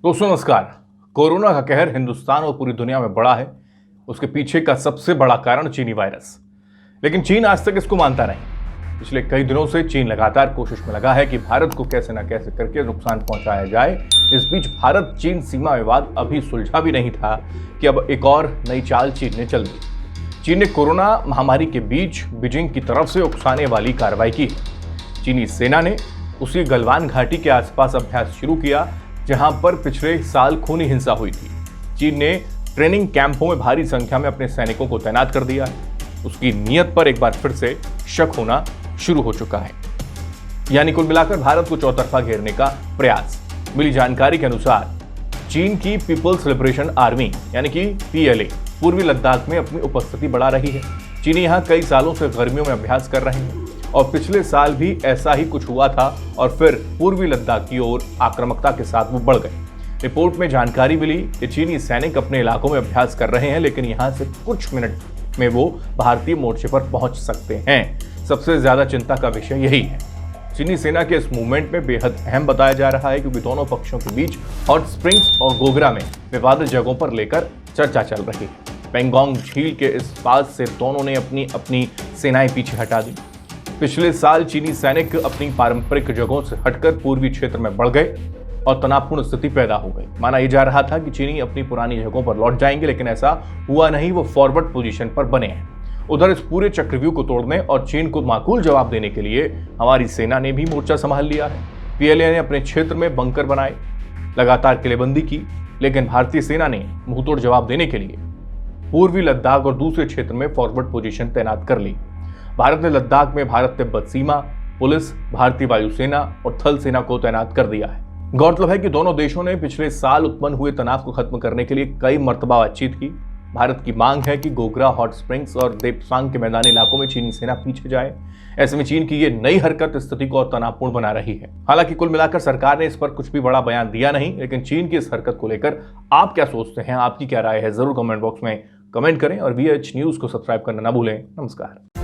दोस्तों नमस्कार। कोरोना का कहर हिंदुस्तान और पूरी दुनिया में बड़ा है। उसके पीछे का सबसे बड़ा कारण चीनी वायरस। लेकिन चीन आज तक इसको मानता नहीं। पिछले कई दिनों से चीन लगातार कोशिश में लगा है कि भारत को कैसे न कैसे करके नुकसान पहुंचाया जाए। इस बीच भारत चीन सीमा विवाद अभी सुलझा भी नहीं था कि अब एक और नई चाल चीन ने चल दी। चीन ने कोरोना महामारी के बीच बीजिंग की तरफ से उकसाने वाली कार्रवाई की। चीनी सेना ने उसी गलवान घाटी के आसपास अभ्यास शुरू किया जहां पर पिछले साल खूनी हिंसा हुई थी। चीन ने ट्रेनिंग कैंपों में भारी संख्या में अपने सैनिकों को तैनात कर दिया है। उसकी नीयत पर एक बार फिर से शक होना शुरू हो चुका है। यानी कुल मिलाकर भारत को चौतरफा घेरने का प्रयास। मिली जानकारी के अनुसार चीन की पीपल्स लिबरेशन आर्मी यानी कि पीएलए पूर्वी लद्दाख में अपनी उपस्थिति बढ़ा रही है। चीनी यहां कई सालों से गर्मियों में अभ्यास कर रहे हैं और पिछले साल भी ऐसा ही कुछ हुआ था और फिर पूर्वी लद्दाख की ओर आक्रामकता के साथ वो बढ़ गए। रिपोर्ट में जानकारी मिली कि चीनी सैनिक अपने इलाकों में अभ्यास कर रहे हैं, लेकिन यहां से कुछ मिनट में वो भारतीय मोर्चे पर पहुंच सकते हैं। सबसे ज्यादा चिंता का विषय यही है। चीनी सेना के इस मूवमेंट में बेहद अहम बताया जा रहा है क्योंकि दोनों पक्षों के बीच हॉट स्प्रिंग्स और गोगरा में विवादित जगहों पर लेकर चर्चा चल रही है। पेंगोंग झील के इस बात से दोनों ने अपनी सेनाएं पीछे हटा दी। पिछले साल चीनी सैनिक अपनी पारंपरिक जगहों से हटकर पूर्वी क्षेत्र में बढ़ गए और तनावपूर्ण स्थिति पैदा हो गई। माना यह जा रहा था कि चीनी अपनी पुरानी जगहों पर लौट जाएंगे, लेकिन ऐसा हुआ नहीं। वो फॉरवर्ड पोजीशन पर बने हैं। उधर इस पूरे चक्रव्यूह को तोड़ने और चीन को माकूल जवाब देने के लिए हमारी सेना ने भी मोर्चा संभाल लिया है। पीएलए ने अपने क्षेत्र में बंकर बनाए, लगातार किलेबंदी की, लेकिन भारतीय सेना ने मुंहतोड़ जवाब देने के लिए पूर्वी लद्दाख और दूसरे क्षेत्र में फॉरवर्ड पोजीशन तैनात कर ली। भारत ने लद्दाख में भारत तिब्बत सीमा, पुलिस, भारतीय वायुसेना और थल सेना को तैनात कर दिया है। गौरतलब है कि दोनों देशों ने पिछले साल उत्पन्न हुए तनाव को खत्म करने के लिए कई मर्तबा बातचीत की। भारत की मांग है कि गोगरा, हॉट स्प्रिंग्स और देपसांग के मैदानी इलाकों में चीनी सेना पीछे जाए। ऐसे में चीन की ये नई हरकत स्थिति को और तनावपूर्ण बना रही है। हालांकि कुल मिलाकर सरकार ने इस पर कुछ भी बड़ा बयान दिया नहीं, लेकिन चीन की इस हरकत को लेकर आप क्या सोचते हैं, आपकी क्या राय है, जरूर कमेंट बॉक्स में कमेंट करें और VH न्यूज को सब्सक्राइब करना ना भूलें। नमस्कार।